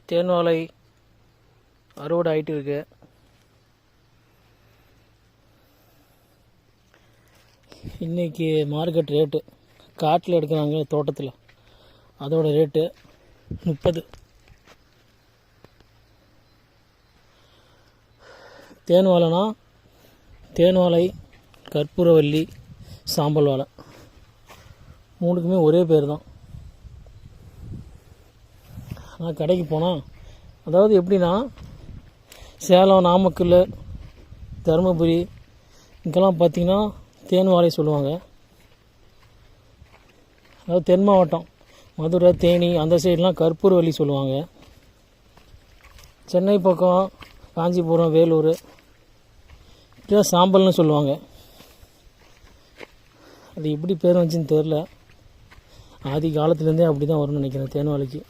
தேன் வாழை அறுவடை ஆகிட்டு இருக்கு. இன்றைக்கி மார்க்கெட் ரேட்டு காட்டில் எடுக்கிறாங்க தோட்டத்தில், அதோட ரேட்டு 30. தேன் வாழைனா தேன் வாழை, கற்பூரவல்லி, சாம்பல் வாழை மூணுக்குமே ஒரே பேர் தான். நான் கடைக்கு போனால், அதாவது எப்படின்னா சேலம், நாமக்கல், தருமபுரி இங்கெல்லாம் பார்த்திங்கன்னா தேன் வாழை சொல்லுவாங்க. அதாவது தென் மாவட்டம் மதுரை, தேனி அந்த சைடெலாம் கற்பூரவல்லி சொல்லுவாங்க. சென்னை பக்கம் காஞ்சிபுரம், வேலூர் இப்படிதான் சாம்பல்னு சொல்லுவாங்க. அது எப்படி பேர் வந்துச்சுன்னு தெரில. ஆதி காலத்துலேருந்தே அப்படி தான் வரும்னு நினைக்கிறேன் தேன் வாழைக்கு.